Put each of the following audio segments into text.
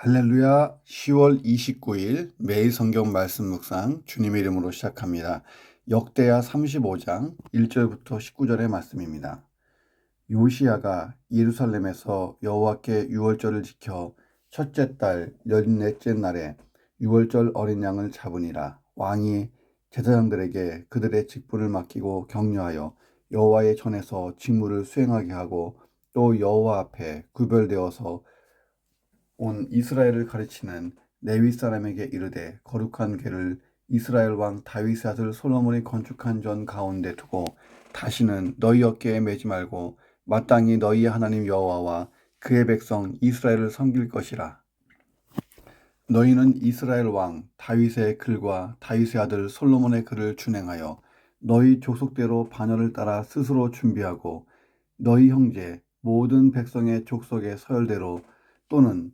할렐루야. 10월 29일 매일 성경 말씀 묵상 주님의 이름으로 시작합니다. 역대하 35장 1절부터 19절의 말씀입니다. 요시야가 예루살렘에서 여호와께 유월절을 지켜 첫째 달 14째 날에 유월절 어린 양을 잡으니라. 왕이 제사장들에게 그들의 직분을 맡기고 격려하여 여호와의 전에서 직무를 수행하게 하고 또 여호와 앞에 구별되어서 온 이스라엘을 가르치는 레위 사람에게 이르되 거룩한 궤를 이스라엘 왕 다윗의 아들 솔로몬이 건축한 전 가운데 두고 다시는 너희 어깨에 매지 말고 마땅히 너희의 하나님 여호와와 그의 백성 이스라엘을 섬길 것이라. 너희는 이스라엘 왕 다윗의 글과 다윗의 아들 솔로몬의 글을 준행하여 너희 족속대로 반열을 따라 스스로 준비하고 너희 형제 모든 백성의 족속의 서열대로 또는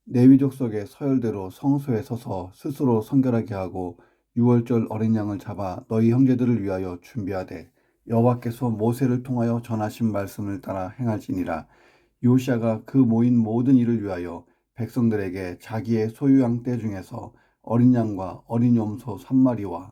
레위 족속의 서열대로 성소에 서서 스스로 성결하게 하고 유월절 어린 양을 잡아 너희 형제들을 위하여 준비하되 여호와께서 모세를 통하여 전하신 말씀을 따라 행할지니라. 요시야가 그 모인 모든 일을 위하여 백성들에게 자기의 소유양 떼 중에서 어린 양과 어린 염소 3마리와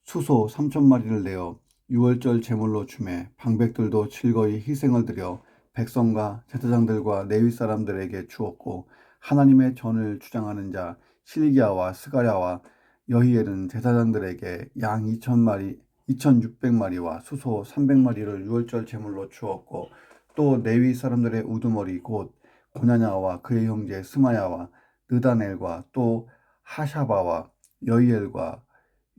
수소 3,000마리를 내어 유월절 제물로 주매 방백들도 즐거이 희생을 드려 백성과 제사장들과 레위 사람들에게 주었고 하나님의 전을 주장하는 자 실기야와 스가랴와 여히엘은 제사장들에게 양 2,000마리 2,600마리와 수소 300마리를 유월절 제물로 주었고 또 레위 사람들의 우두머리 곧 고냐냐와 그의 형제 스마야와 느다넬과 또 하샤바와 여히엘과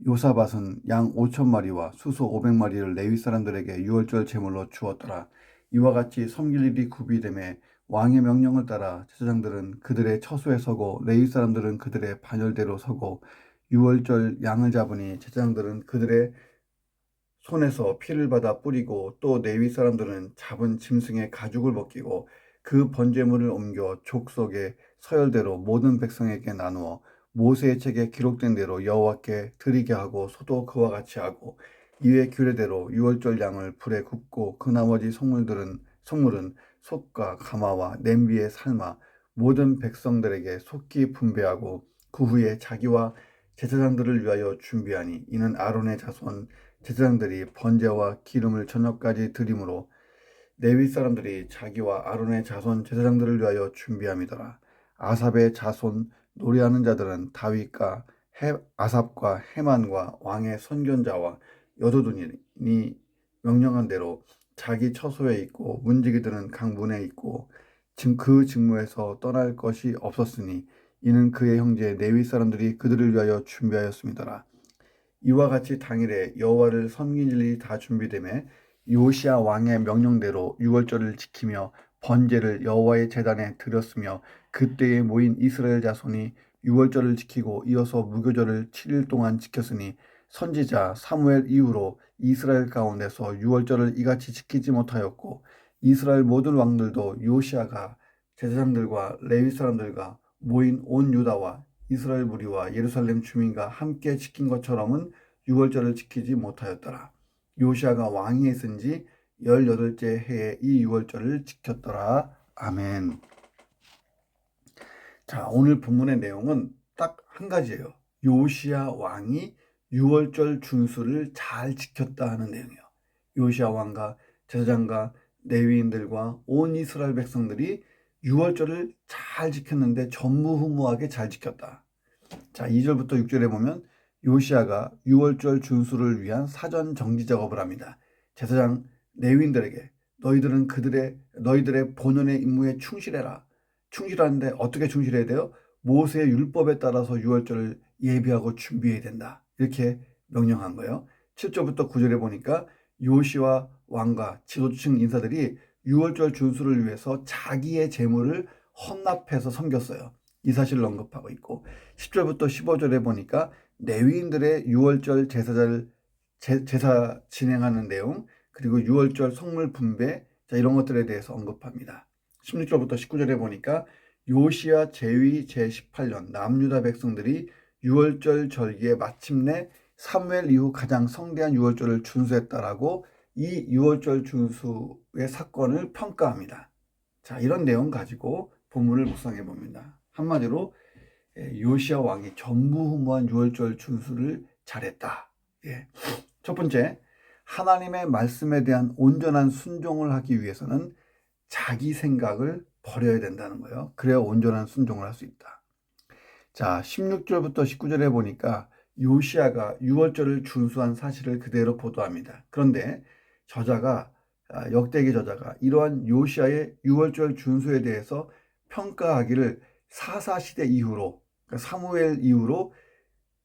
요사밧은 양 5,000마리와 수소 500마리를 레위 사람들에게 유월절 제물로 주었더라. 이와 같이 섬길 일이 구비되매 왕의 명령을 따라 제사장들은 그들의 처소에 서고 레위 사람들은 그들의 반열대로 서고 유월절 양을 잡으니 제사장들은 그들의 손에서 피를 받아 뿌리고 또 레위 사람들은 잡은 짐승의 가죽을 벗기고 그 번제물을 옮겨 족속의 서열대로 모든 백성에게 나누어 모세의 책에 기록된 대로 여호와께 드리게 하고 소도 그와 같이 하고 이에 규례대로 유월절 양을 불에 굽고 그 나머지 성물은 솥과 가마와 냄비에 삶아 모든 백성들에게 속히 분배하고 그 후에 자기와 제사장들을 위하여 준비하니 이는 아론의 자손 제사장들이 번제와 기름을 저녁까지 드림으로 레위 사람들이 자기와 아론의 자손 제사장들을 위하여 준비함이더라. 아삽의 자손 노래하는 자들은 다윗과 아삽과 헤만과 왕의 선견자와 여도둔이 명령한 대로 자기 처소에 있고 문지기들은 각 문에 있고 그 직무에서 떠날 것이 없었으니 이는 그의 형제 레위 사람들이 그들을 위하여 준비하였음이더라. 이와 같이 당일에 여호와를 섬길 일이 다 준비되매 요시야 왕의 명령대로 유월절을 지키며 번제를 여호와의 제단에 드렸으며 그때에 모인 이스라엘 자손이 유월절을 지키고 이어서 무교절을 7일 동안 지켰으니 선지자 사무엘 이후로 이스라엘 가운데서 유월절을 이같이 지키지 못하였고 이스라엘 모든 왕들도 요시야가 제사장들과 레위 사람들과 모인 온 유다와 이스라엘 무리와 예루살렘 주민과 함께 지킨 것처럼은 유월절을 지키지 못하였더라. 요시야가 왕이 있은 지 18째 해에 이 유월절을 지켰더라. 아멘. 자, 오늘 본문의 내용은 딱 한 가지예요. 요시야 왕이 유월절 준수를 잘 지켰다 하는 내용이에요. 요시야 왕과 제사장과 레위인들과 온 이스라엘 백성들이 유월절을 잘 지켰는데 전무후무하게 잘 지켰다. 자, 2절부터 6절에 보면 요시야가 유월절 준수를 위한 사전 정지 작업을 합니다. 제사장 레위인들에게 너희들의 본연의 임무에 충실해라. 충실하는데 어떻게 충실해야 돼요? 모세의 율법에 따라서 유월절을 예비하고 준비해야 된다. 이렇게 명령한 거예요. 7절부터 9절에 보니까 요시야 왕과 지도층 인사들이 유월절 준수를 위해서 자기의 재물을 헌납해서 섬겼어요. 이 사실을 언급하고 있고 10절부터 15절에 보니까 레위인들의 유월절 제사 진행하는 내용 그리고 유월절 성물 분배 이런 것들에 대해서 언급합니다. 16절부터 19절에 보니까 요시야 제위 제18년 남유다 백성들이 유월절 절기에 마침내 사무엘 이후 가장 성대한 유월절을 준수했다라고 이 유월절 준수의 사건을 평가합니다. 자, 이런 내용 가지고 본문을 묵상해 봅니다. 한마디로 요시야 왕이 전무후무한 유월절 준수를 잘했다. 첫 번째, 하나님의 말씀에 대한 온전한 순종을 하기 위해서는 자기 생각을 버려야 된다는 거예요. 그래야 온전한 순종을 할 수 있다. 자, 16절부터 19절에 보니까 요시야가 유월절을 준수한 사실을 그대로 보도합니다. 그런데 역대기 저자가 이러한 요시야의 유월절 준수에 대해서 평가하기를 사사시대 이후로, 그러니까 사무엘 이후로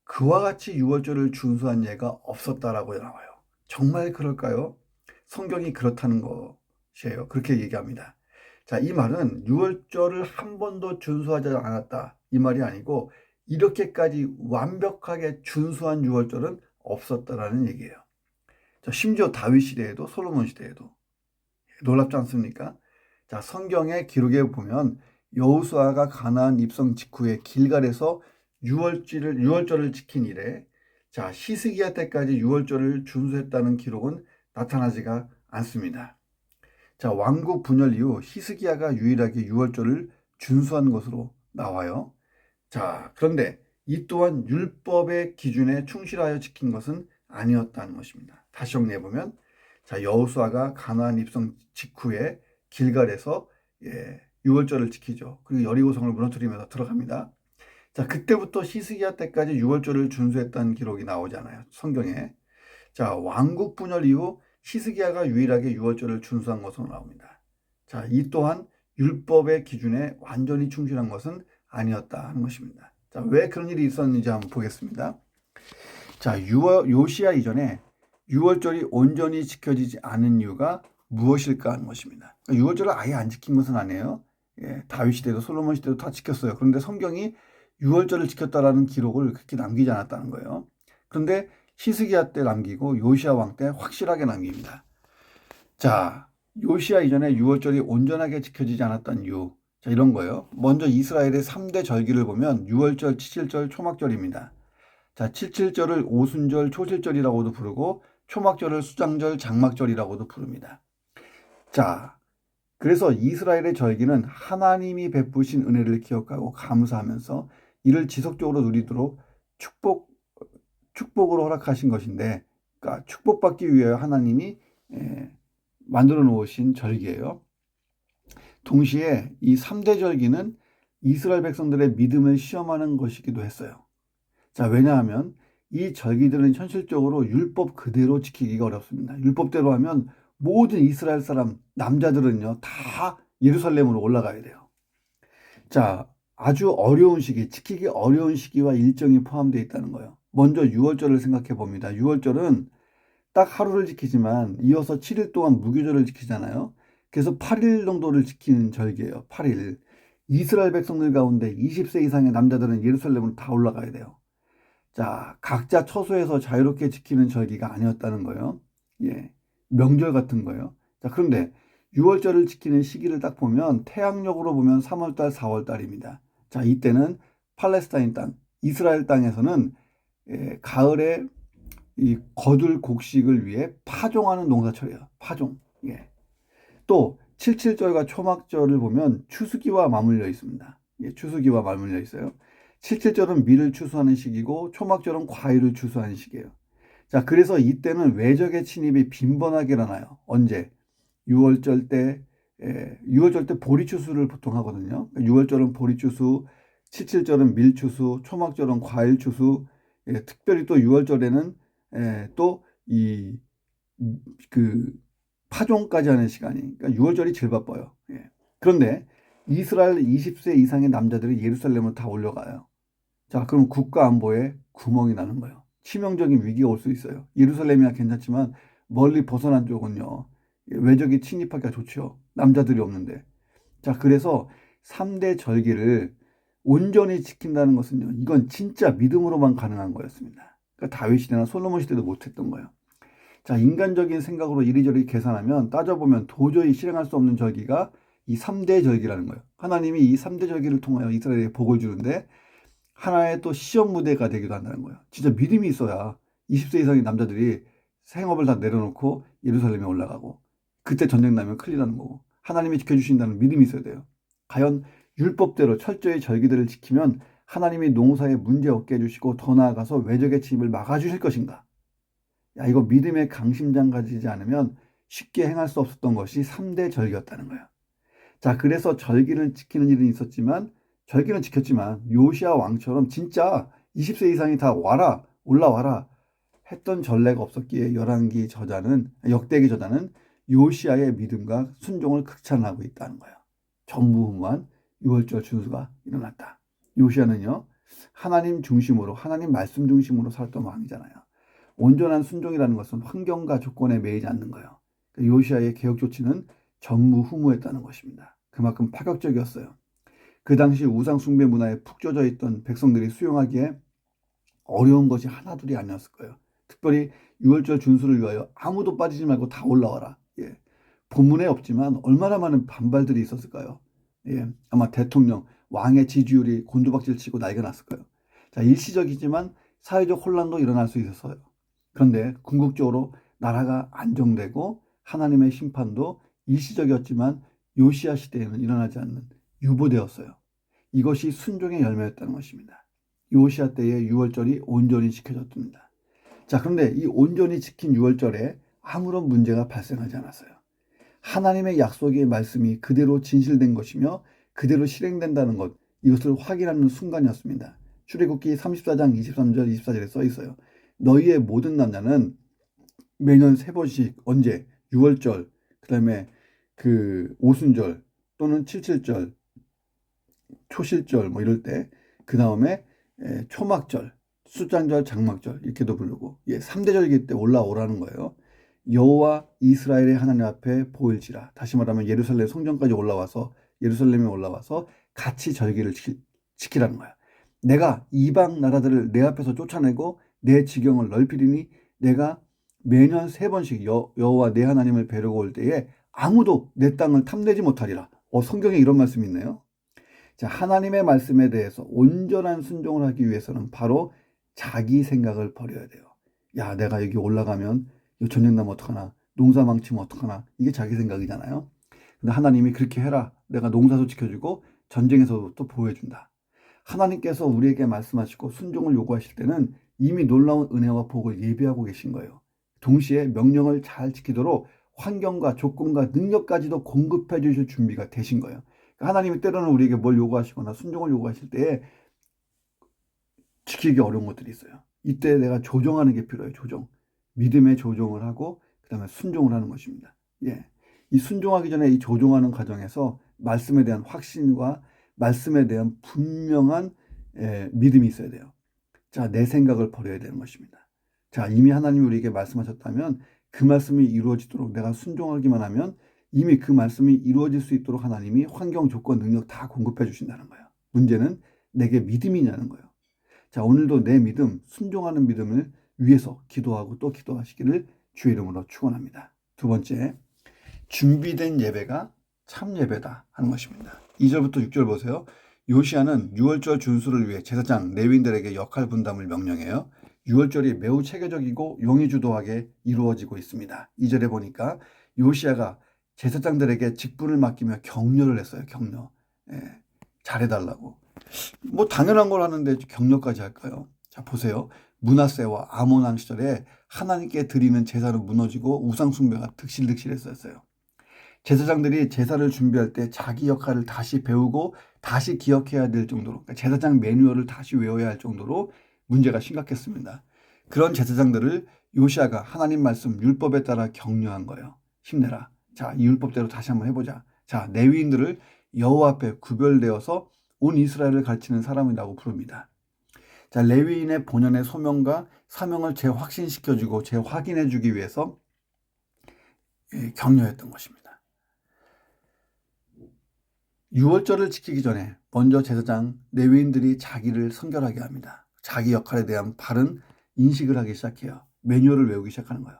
그와 같이 유월절을 준수한 예가 없었다라고 나와요. 정말 그럴까요? 성경이 그렇다는 것이에요. 그렇게 얘기합니다. 자, 이 말은 유월절을 한 번도 준수하지 않았다, 이 말이 아니고 이렇게까지 완벽하게 준수한 유월절은 없었다라는 얘기예요. 자, 심지어 다윗 시대에도 솔로몬 시대에도 놀랍지 않습니까? 자, 성경의 기록에 보면 여호수아가 가나안 입성 직후에 길갈에서 유월절을 지킨 이래 자, 히스기야 때까지 유월절을 준수했다는 기록은 나타나지가 않습니다. 자, 왕국 분열 이후 히스기야가 유일하게 유월절을 준수한 것으로 나와요. 자, 그런데 이 또한 율법의 기준에 충실하여 지킨 것은 아니었다는 것입니다. 다시 정리해 보면, 자, 여호수아가 가나안 입성 직후에 길갈에서 유월절을 지키죠. 그리고 여리고성을 무너뜨리면서 들어갑니다. 자, 그때부터 히스기야 때까지 유월절을 준수했다는 기록이 나오잖아요, 성경에. 자, 왕국 분열 이후 히스기야가 유일하게 유월절을 준수한 것으로 나옵니다. 자, 이 또한 율법의 기준에 완전히 충실한 것은 아니었다 하는 것입니다. 자, 왜 그런 일이 있었는지 한번 보겠습니다. 자, 요시야 이전에 유월절이 온전히 지켜지지 않은 이유가 무엇일까 하는 것입니다. 그러니까 유월절을 아예 안 지킨 것은 아니에요. 다윗 시대도 솔로몬 시대도 다 지켰어요. 그런데 성경이 유월절을 지켰다라는 기록을 그렇게 남기지 않았다는 거예요. 그런데 히스기야 때 남기고 요시야 왕 때 확실하게 남깁니다. 자, 요시야 이전에 유월절이 온전하게 지켜지지 않았던 이유, 자, 이런 거예요. 먼저 이스라엘의 3대 절기를 보면 유월절, 칠칠절, 초막절입니다. 자, 칠칠절을 오순절, 초실절이라고도 부르고 초막절을 수장절, 장막절이라고도 부릅니다. 자, 그래서 이스라엘의 절기는 하나님이 베푸신 은혜를 기억하고 감사하면서 이를 지속적으로 누리도록 축복으로 허락하신 것인데, 그러니까 축복받기 위하여 하나님이 만들어 놓으신 절기예요. 동시에 이 3대 절기는 이스라엘 백성들의 믿음을 시험하는 것이기도 했어요. 자, 왜냐하면 이 절기들은 현실적으로 율법 그대로 지키기가 어렵습니다. 율법대로 하면 모든 이스라엘 사람, 남자들은요, 다 예루살렘으로 올라가야 돼요. 자, 아주 어려운 시기, 지키기 어려운 시기와 일정이 포함되어 있다는 거예요. 먼저 유월절을 생각해 봅니다. 유월절은 딱 하루를 지키지만 이어서 7일 동안 무교절을 지키잖아요. 그래서 8일 정도를 지키는 절기예요. 8일. 이스라엘 백성들 가운데 20세 이상의 남자들은 예루살렘으로 다 올라가야 돼요. 자, 각자 처소에서 자유롭게 지키는 절기가 아니었다는 거예요. 명절 같은 거예요. 자, 그런데 유월절을 지키는 시기를 딱 보면 태양력으로 보면 3월달, 4월달입니다. 자, 이때는 팔레스타인 땅, 이스라엘 땅에서는 가을에 이 거둘 곡식을 위해 파종하는 농사철이에요. 파종. 또 칠칠절과 초막절을 보면 추수기와 맞물려 있습니다. 추수기와 맞물려 있어요. 칠칠절은 밀을 추수하는 시기고 초막절은 과일을 추수하는 시기예요. 자, 그래서 이때는 외적의 침입이 빈번하게 일어나요. 언제? 6월절 때 6월절 때 보리추수를 보통 하거든요. 6월절은 보리추수, 칠칠절은 밀추수, 초막절은 과일추수. 특별히 또 6월절에는 또 그 파종까지 하는 시간이, 그러니까 6월절이 제일 바빠요. 그런데 이스라엘 20세 이상의 남자들이 예루살렘을 다 올려가요. 자, 그럼 국가 안보에 구멍이 나는 거예요. 치명적인 위기가 올 수 있어요. 예루살렘이야 괜찮지만 멀리 벗어난 쪽은요, 외적이 침입하기가 좋죠. 남자들이 없는데. 자, 그래서 3대 절기를 온전히 지킨다는 것은요, 이건 진짜 믿음으로만 가능한 거였습니다. 그러니까 다윗 시대나 솔로몬 시대도 못했던 거예요. 자, 인간적인 생각으로 이리저리 계산하면 따져보면 도저히 실행할 수 없는 절기가 이 3대 절기라는 거예요. 하나님이 이 3대 절기를 통하여 이스라엘에 복을 주는데 하나의 또 시험 무대가 되기도 한다는 거예요. 진짜 믿음이 있어야 20세 이상의 남자들이 생업을 다 내려놓고 예루살렘에 올라가고 그때 전쟁 나면 큰일 나는 거고 하나님이 지켜주신다는 믿음이 있어야 돼요. 과연 율법대로 철저히 절기들을 지키면 하나님이 농사에 문제 없게 해주시고 더 나아가서 외적의 침입을 막아주실 것인가? 야, 이거 믿음의 강심장 가지지 않으면 쉽게 행할 수 없었던 것이 3대 절기였다는 거예요. 자, 그래서 절기를 지키는 일은 있었지만, 절기는 지켰지만 요시야 왕처럼 진짜 20세 이상이 다 와라, 올라와라 했던 전례가 없었기에 역대기 저자는 요시야의 믿음과 순종을 극찬하고 있다는 거예요. 전무후무한 유월절 준수가 일어났다. 요시야는요, 하나님 중심으로, 하나님 말씀 중심으로 살았던 왕이잖아요. 온전한 순종이라는 것은 환경과 조건에 매이지 않는 거예요. 요시야의 개혁 조치는 전무후무했다는 것입니다. 그만큼 파격적이었어요. 그 당시 우상 숭배 문화에 푹 젖어 있던 백성들이 수용하기에 어려운 것이 하나둘이 아니었을 거예요. 특별히 유월절 준수를 위하여 아무도 빠지지 말고 다 올라와라. 예. 본문에 없지만 얼마나 많은 반발들이 있었을까요? 예. 아마 대통령, 왕의 지지율이 곤두박질 치고 난리가 났을 거예요. 자, 일시적이지만 사회적 혼란도 일어날 수 있었어요. 그런데 궁극적으로 나라가 안정되고 하나님의 심판도 일시적이었지만 요시야 시대에는 일어나지 않는 유보되었어요. 이것이 순종의 열매였다는 것입니다. 요시야 때의 유월절이 온전히 지켜졌습니다. 자, 그런데 이 온전히 지킨 유월절에 아무런 문제가 발생하지 않았어요. 하나님의 약속의 말씀이 그대로 진실된 것이며 그대로 실행된다는 것, 이것을 확인하는 순간이었습니다. 출애굽기 34장 23절 24절에 써 있어요. 너희의 모든 남자는 매년 3번씩 언제? 유월절, 그 다음에 그 오순절 또는 칠칠절, 초실절 뭐 이럴 때, 그 다음에 초막절, 수장절, 장막절 이렇게도 부르고 3대 절기 때 올라오라는 거예요. 여호와 이스라엘의 하나님 앞에 보일지라. 다시 말하면 예루살렘 성전까지 예루살렘에 올라와서 같이 절기를 지키라는 거야. 내가 이방 나라들을 내 앞에서 쫓아내고 내 지경을 넓히리니 내가 매년 3번씩 여호와 내 하나님을 뵈려고 올 때에 아무도 내 땅을 탐내지 못하리라. 성경에 이런 말씀이 있네요. 자, 하나님의 말씀에 대해서 온전한 순종을 하기 위해서는 바로 자기 생각을 버려야 돼요. 야, 내가 여기 올라가면 전쟁 나면 어떡하나, 농사 망치면 어떡하나, 이게 자기 생각이잖아요. 근데 하나님이 그렇게 해라. 내가 농사도 지켜주고 전쟁에서도 또 보호해준다. 하나님께서 우리에게 말씀하시고 순종을 요구하실 때는 이미 놀라운 은혜와 복을 예비하고 계신 거예요. 동시에 명령을 잘 지키도록 환경과 조건과 능력까지도 공급해 주실 준비가 되신 거예요. 하나님이 때로는 우리에게 뭘 요구하시거나 순종을 요구하실 때에 지키기 어려운 것들이 있어요. 이때 내가 조정하는 게 필요해요. 조정. 믿음의 조정을 하고 그 다음에 순종을 하는 것입니다. 예. 이 순종하기 전에 이 조정하는 과정에서 말씀에 대한 확신과 말씀에 대한 분명한 믿음이 있어야 돼요. 자, 내 생각을 버려야 되는 것입니다. 자, 이미 하나님이 우리에게 말씀하셨다면 그 말씀이 이루어지도록 내가 순종하기만 하면 이미 그 말씀이 이루어질 수 있도록 하나님이 환경, 조건, 능력 다 공급해 주신다는 거예요. 문제는 내게 믿음이 있냐는 거예요. 자, 오늘도 내 믿음, 순종하는 믿음을 위해서 기도하고 또 기도하시기를 주의 이름으로 축원합니다. 두 번째, 준비된 예배가 참 예배다 하는 것입니다. 2절부터 6절 보세요. 요시야는 유월절 준수를 위해 제사장, 레위인들에게 역할 분담을 명령해요. 유월절이 매우 체계적이고 용의주도하게 이루어지고 있습니다. 2절에 보니까 요시야가 제사장들에게 직분을 맡기며 격려를 했어요. 격려. 잘해달라고. 뭐 당연한 걸 하는데 격려까지 할까요? 자, 보세요. 므낫세와 아몬 왕 시절에 하나님께 드리는 제사는 무너지고 우상 숭배가 득실득실했었어요. 제사장들이 제사를 준비할 때 자기 역할을 다시 배우고 다시 기억해야 될 정도로, 그러니까 제사장 매뉴얼을 다시 외워야 할 정도로 문제가 심각했습니다. 그런 제사장들을 요시야가 하나님 말씀 율법에 따라 격려한 거예요. 힘내라. 자, 이 율법대로 다시 한번 해보자. 자, 레위인들을 여호와 앞에 구별되어서 온 이스라엘을 가르치는 사람이라고 부릅니다. 자, 레위인의 본연의 소명과 사명을 재확신시켜주고 재확인해주기 위해서 격려했던 것입니다. 유월절을 지키기 전에 먼저 제사장, 레위인들이 자기를 성결하게 합니다. 자기 역할에 대한 바른 인식을 하기 시작해요. 매뉴얼을 외우기 시작하는 거예요.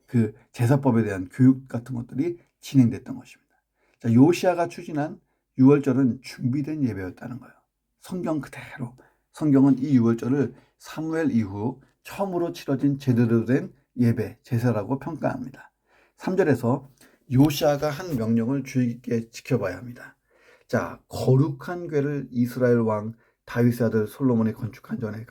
그 제사법에 대한 교육 같은 것들이 진행됐던 것입니다. 자, 요시야가 추진한 유월절은 준비된 예배였다는 거예요. 성경 그대로. 성경은 이 유월절을 사무엘 이후 처음으로 치러진 제대로 된 예배, 제사라고 평가합니다. 3절에서 요시야가 한 명령을 주의 깊게 지켜봐야 합니다. 자, 거룩한 궤를 이스라엘 왕 다윗의 아들 솔로몬이 건축한 전에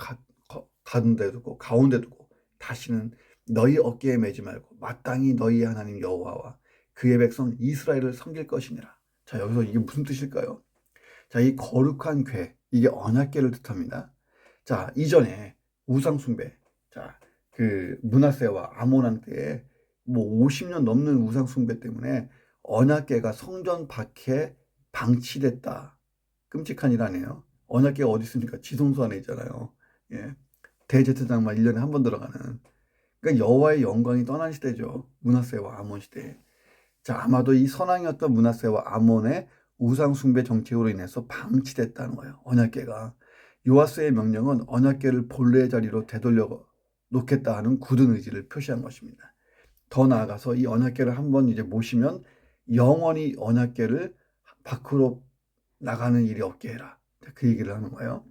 가운데 두고 다시는 너희 어깨에 매지 말고 마땅히 너희 하나님 여호와와 그의 백성 이스라엘을 섬길 것이니라. 자, 여기서 이게 무슨 뜻일까요? 자, 이 거룩한 궤, 이게 언약궤를 뜻합니다. 자, 이전에 우상 숭배, 자, 그 므낫세와 아몬 왕 때에 뭐 50년 넘는 우상 숭배 때문에 언약궤가 성전 밖에 방치됐다. 끔찍한 일 아니에요. 언약궤가 어디 있습니까? 지성소 안에 있잖아요. 예. 대제사장만 1년에 한 번 들어가는. 그러니까 여호와의 영광이 떠난 시대죠. 므낫세와 아몬 시대. 자, 아마도 이 선왕이었던 므낫세와 아몬의 우상 숭배 정책으로 인해서 방치됐다는 거예요. 언약궤가. 요아스의 명령은 언약궤를 본래의 자리로 되돌려 놓겠다 하는 굳은 의지를 표시한 것입니다. 더 나아가서 이 언약궤를 한번 이제 모시면 영원히 언약궤를 밖으로 나가는 일이 없게 해라. 그 얘기를 하는 거예요.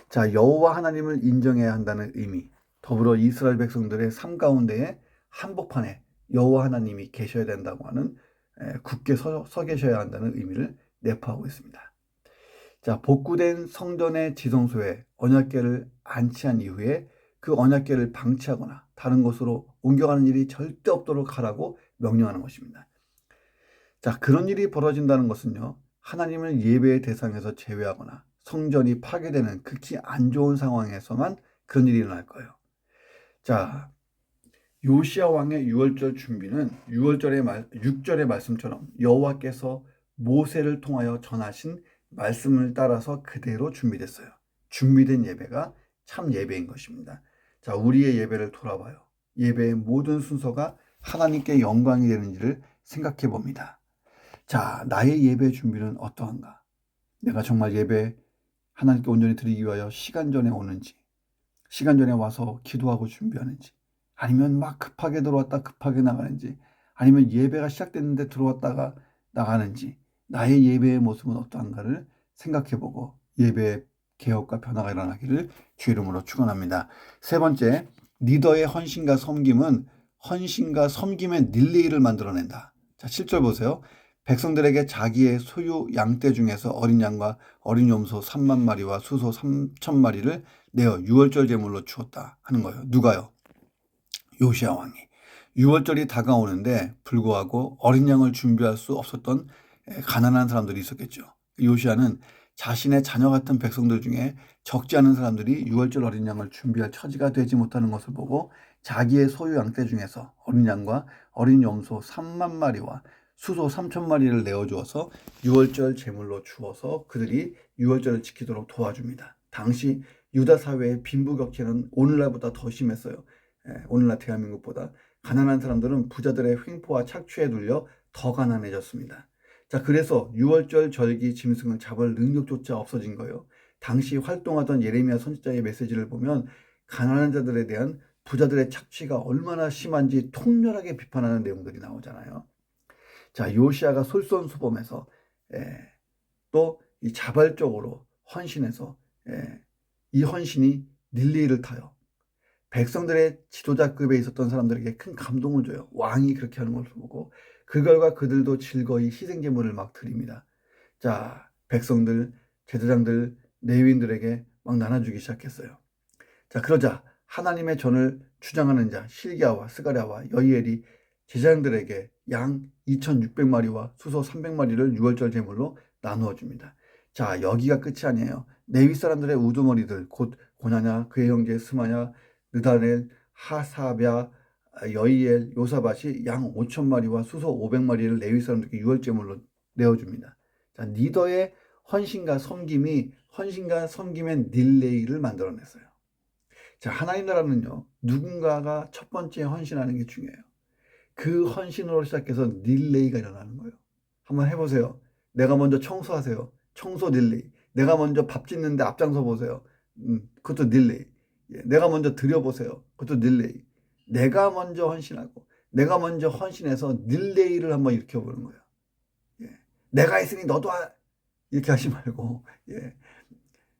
자, 여호와 하나님을 인정해야 한다는 의미, 더불어 이스라엘 백성들의 삶 가운데에 한복판에 여호와 하나님이 계셔야 된다고 하는, 굳게 서 계셔야 한다는 의미를 내포하고 있습니다. 자, 복구된 성전의 지성소에 언약궤를 안치한 이후에 그 언약궤를 방치하거나 다른 곳으로 옮겨가는 일이 절대 없도록 하라고 명령하는 것입니다. 자, 그런 일이 벌어진다는 것은요, 하나님을 예배의 대상에서 제외하거나 성전이 파괴되는 극히 안 좋은 상황에서만 그런 일이 일어날 거예요. 자, 요시야 왕의 유월절 준비는 6절의 말씀처럼 여호와께서 모세를 통하여 전하신 말씀을 따라서 그대로 준비됐어요. 준비된 예배가 참 예배인 것입니다. 자, 우리의 예배를 돌아봐요. 예배의 모든 순서가 하나님께 영광이 되는지를 생각해 봅니다. 자, 나의 예배 준비는 어떠한가? 내가 정말 예배 하나님께 온전히 드리기 위하여 시간 전에 오는지, 시간 전에 와서 기도하고 준비하는지, 아니면 막 급하게 들어왔다 급하게 나가는지, 아니면 예배가 시작됐는데 들어왔다가 나가는지, 나의 예배의 모습은 어떠한가를 생각해보고 예배의 개혁과 변화가 일어나기를 주의 이름으로 축원합니다. 세 번째, 리더의 헌신과 섬김은 헌신과 섬김의 릴레이를 만들어낸다. 자, 7절 보세요. 백성들에게 자기의 소유 양떼 중에서 어린 양과 어린 염소 3만 마리와 수소 3천 마리를 내어 유월절 제물로 주었다 하는 거예요. 누가요? 요시야 왕이. 유월절이 다가오는데 불구하고 어린 양을 준비할 수 없었던 가난한 사람들이 있었겠죠. 요시야는 자신의 자녀 같은 백성들 중에 적지 않은 사람들이 유월절 어린 양을 준비할 처지가 되지 못하는 것을 보고 자기의 소유 양떼 중에서 어린 양과 어린 염소 3만 마리와 수소 3천 마리를 내어주어서 유월절 제물로 주어서 그들이 유월절을 지키도록 도와줍니다. 당시 유다 사회의 빈부격차는 오늘날보다 더 심했어요. 오늘날 대한민국보다. 가난한 사람들은 부자들의 횡포와 착취에 눌려 더 가난해졌습니다. 자, 그래서 유월절 절기 짐승을 잡을 능력조차 없어진 거예요. 당시 활동하던 예레미야 선지자의 메시지를 보면 가난한 자들에 대한 부자들의 착취가 얼마나 심한지 통렬하게 비판하는 내용들이 나오잖아요. 자, 요시야가 솔선수범해서 또 이 자발적으로 헌신해서 이 헌신이 릴레이를 타요. 백성들의 지도자급에 있었던 사람들에게 큰 감동을 줘요. 왕이 그렇게 하는 걸 보고 그 결과 그들도 즐거이 희생제물을 막 드립니다. 자, 백성들, 제사장들, 레위인들에게 막 나눠주기 시작했어요. 자, 그러자 하나님의 전을 주장하는 자 실기야와 스가랴와 여이엘이 제사장들에게 양 2,600마리와 수소 300마리를 유월절 제물로 나누어 줍니다. 자, 여기가 끝이 아니에요. 레위 사람들의 우두머리들 곧 고냐냐, 그의 형제 스마냐, 느다넬, 하사랴, 여이엘, 요사밭이 양 5,000마리와 수소 500마리를 레위 사람들께 유월제물로 내어줍니다. 자, 리더의 헌신과 섬김이 헌신과 섬김의 릴레이를 만들어냈어요. 자, 하나님 나라는요, 누군가가 첫 번째 헌신하는 게 중요해요. 그 헌신으로 시작해서 릴레이가 일어나는 거예요. 한번 해보세요. 내가 먼저 청소하세요. 청소 릴레이. 내가 먼저 밥 짓는데 앞장서 보세요. 그것도 릴레이. 내가 먼저 드려보세요. 그것도 릴레이. 내가 먼저 헌신하고 내가 먼저 헌신해서 릴레이를 한번 일으켜보는 거예요. 내가 했으니 너도 이렇게 하지 말고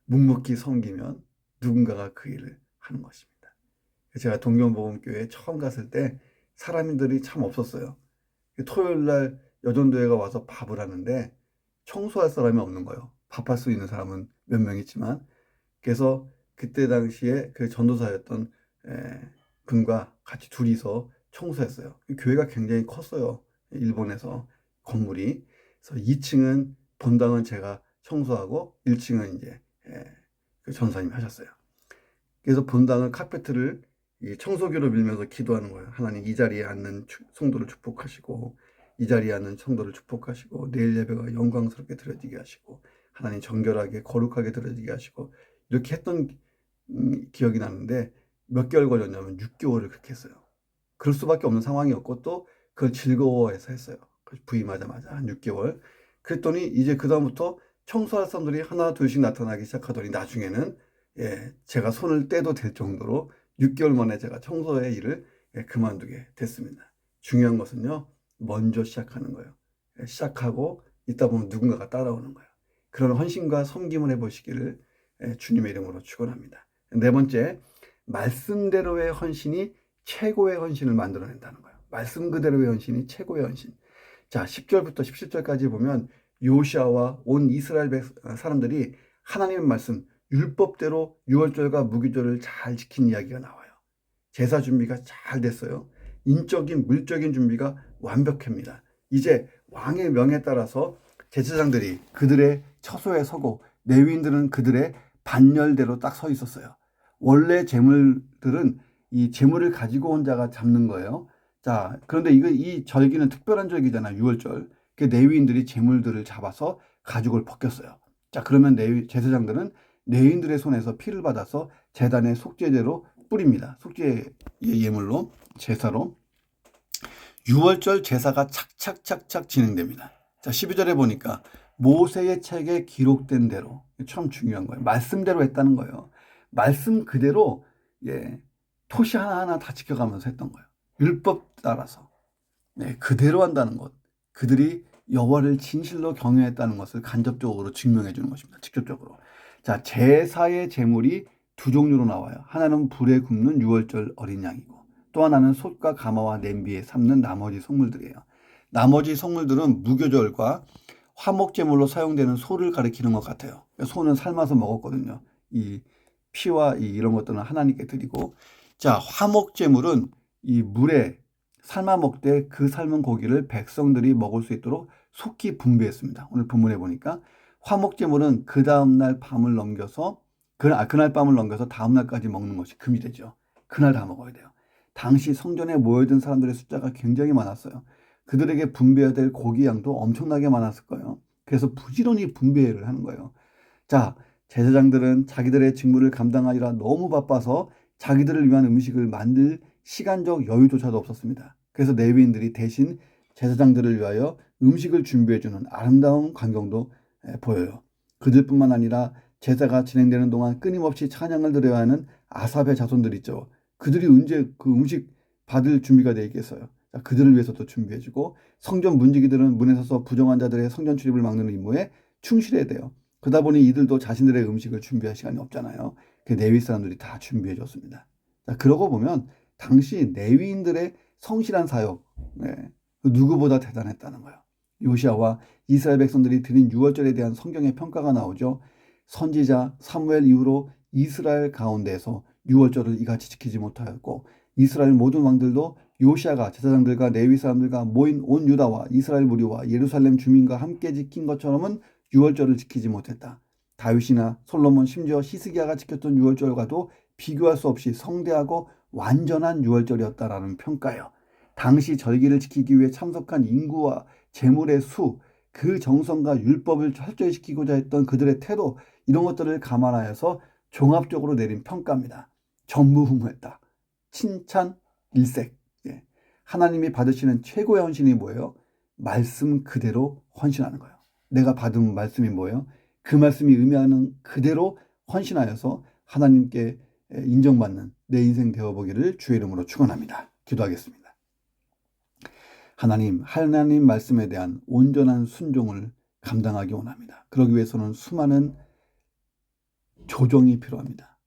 묵묵히 섬기면 누군가가 그 일을 하는 것입니다. 제가 동경복음교회에 처음 갔을 때 사람들이 참 없었어요. 토요일 날 여전도회가 와서 밥을 하는데 청소할 사람이 없는 거예요. 밥할 수 있는 사람은 몇 명 있지만. 그래서 그때 당시에 그 전도사였던 분과 같이 둘이서 청소했어요. 교회가 굉장히 컸어요. 일본에서 건물이. 그래서 2층은 본당은 제가 청소하고 1층은 이제 그 전사님이 하셨어요. 그래서 본당은 카페트를 이 청소기로 밀면서 기도하는 거예요. 하나님, 이 자리에 앉는 성도를 축복하시고, 이 자리에 앉는 성도를 축복하시고, 내일 예배가 영광스럽게 드려지게 하시고, 하나님 정결하게 거룩하게 드려지게 하시고, 이렇게 했던 기억이 나는데, 몇 개월 걸렸냐면 6개월을 그렇게 했어요. 그럴 수밖에 없는 상황이었고, 또 그걸 즐거워해서 했어요. 부임하자마자 한 6개월. 그랬더니 이제 그다음부터 청소할 사람들이 하나 둘씩 나타나기 시작하더니 나중에는 제가 손을 떼도 될 정도로 6개월 만에 제가 청소의 일을 그만두게 됐습니다. 중요한 것은요, 먼저 시작하는 거예요. 시작하고 있다 보면 누군가가 따라오는 거예요. 그런 헌신과 섬김을 해보시기를 주님의 이름으로 축원합니다. 네 번째, 말씀대로의 헌신이 최고의 헌신을 만들어낸다는 거예요. 말씀 그대로의 헌신이 최고의 헌신. 자, 10절부터 17절까지 보면 요시아와 온 이스라엘 사람들이 하나님의 말씀, 율법대로 유월절과 무교절을 잘 지킨 이야기가 나와요. 제사 준비가 잘 됐어요. 인적인, 물적인 준비가 완벽합니다. 이제 왕의 명에 따라서 제사장들이 그들의 처소에 서고 레위인들은 그들의 반열대로 딱 서 있었어요. 원래 제물들은 이 제물을 가지고 온 자가 잡는 거예요. 자, 그런데 이 절기는 특별한 절기잖아요. 유월절. 그 레위인들이 제물들을 잡아서 가죽을 벗겼어요. 자, 그러면 제사장들은 레위인들의 손에서 피를 받아서 제단의 속죄제로 뿌립니다. 속죄 예물로, 제사로. 유월절 제사가 착착착착 진행됩니다. 자, 12절에 보니까 모세의 책에 기록된 대로, 참 중요한 거예요. 말씀대로 했다는 거예요. 말씀 그대로 토시 하나하나 다 지켜가면서 했던 거예요. 율법 따라서. 그대로 한다는 것. 그들이 여호와를 진실로 경외했다는 것을 간접적으로 증명해 주는 것입니다. 직접적으로. 자, 제사의 제물이 두 종류로 나와요. 하나는 불에 굽는 유월절 어린 양이고, 또 하나는 솥과 가마와 냄비에 삶는 나머지 속물들이에요. 나머지 속물들은 무교절과 화목제물로 사용되는 소를 가리키는 것 같아요. 소는 삶아서 먹었거든요. 이 피와 이런 것들은 하나님께 드리고, 자, 화목제물은 이 물에 삶아 먹되 그 삶은 고기를 백성들이 먹을 수 있도록 속히 분배했습니다. 오늘 본문에 보니까 화목제물은 그 다음날 밤을 넘겨서 그날 밤을 넘겨서 다음날까지 먹는 것이 금이 되죠. 그날 다 먹어야 돼요. 당시 성전에 모여든 사람들의 숫자가 굉장히 많았어요. 그들에게 분배해야 될 고기 양도 엄청나게 많았을 거예요. 그래서 부지런히 분배를 하는 거예요. 자, 제사장들은 자기들의 직무를 감당하느라 너무 바빠서 자기들을 위한 음식을 만들 시간적 여유조차도 없었습니다. 그래서 레위인들이 대신 제사장들을 위하여 음식을 준비해주는 아름다운 광경도 보여요. 그들뿐만 아니라 제사가 진행되는 동안 끊임없이 찬양을 드려야 하는 아삽의 자손들 있죠. 그들이 언제 그 음식 받을 준비가 되어 있겠어요. 자, 그들을 위해서도 준비해주고, 성전 문지기들은 문에 서서 부정한 자들의 성전 출입을 막는 임무에 충실해야 돼요. 그러다 보니 이들도 자신들의 음식을 준비할 시간이 없잖아요. 그 레위 사람들이 다 준비해 줬습니다. 자, 그러고 보면 당시 레위인들의 성실한 사역, 그 누구보다 대단했다는 거예요. 요시아와 이스라엘 백성들이 드린 유월절에 대한 성경의 평가가 나오죠. 선지자 사무엘 이후로 이스라엘 가운데에서 유월절을 이같이 지키지 못하였고, 이스라엘 모든 왕들도 요시아가 제사장들과 레위 사람들과 모인 온 유다와 이스라엘 무리와 예루살렘 주민과 함께 지킨 것처럼은 유월절을 지키지 못했다. 다윗이나 솔로몬, 심지어 히스기야가 지켰던 유월절과도 비교할 수 없이 성대하고 완전한 유월절이었다라는 평가예요. 당시 절기를 지키기 위해 참석한 인구와 재물의 수, 그 정성과 율법을 철저히 지키고자 했던 그들의 태도, 이런 것들을 감안하여서 종합적으로 내린 평가입니다. 전무후무했다. 칭찬 일색. 하나님이 받으시는 최고의 헌신이 뭐예요? 말씀 그대로 헌신하는 거예요. 내가 받은 말씀이 뭐예요? 그 말씀이 의미하는 그대로 헌신하여서 하나님께 인정받는 내 인생 되어보기를 주의 이름으로 축원합니다. 기도하겠습니다. 하나님 말씀에 대한 온전한 순종을 감당하기 원합니다. 그러기 위해서는 수많은 조정이 필요합니다.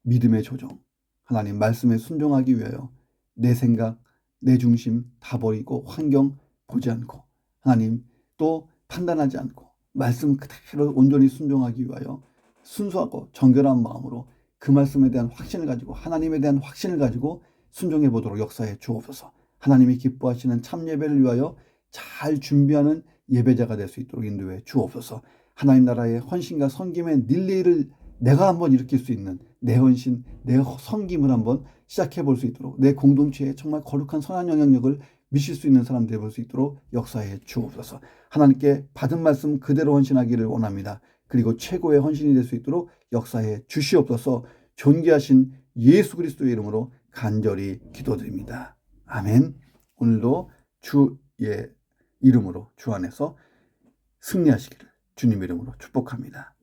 믿음의 조정. 하나님 말씀에 순종하기 위하여 내 생각, 내 중심 다 버리고 환경 보지 않고, 하나님 또 판단하지 않고 말씀 그대로 온전히 순종하기 위하여 순수하고 정결한 마음으로 그 말씀에 대한 확신을 가지고 하나님에 대한 확신을 가지고 순종해 보도록 역사해 주옵소서. 하나님이 기뻐하시는 참 예배를 위하여 잘 준비하는 예배자가 될 수 있도록 인도해 주옵소서. 하나님 나라의 헌신과 섬김의 릴레이를 내가 한번 일으킬 수 있는 내 헌신, 내 섬김을 한번 시작해 볼 수 있도록 내 공동체에 정말 거룩한 선한 영향력을 미칠 수 있는 사람 되볼 수 있도록 역사해 주옵소서. 하나님께 받은 말씀 그대로 헌신하기를 원합니다. 그리고 최고의 헌신이 될 수 있도록 역사해 주시옵소서. 존귀하신 예수 그리스도의 이름으로 간절히 기도드립니다. 아멘. 오늘도 주의 이름으로 주 안에서 승리하시기를 주님의 이름으로 축복합니다.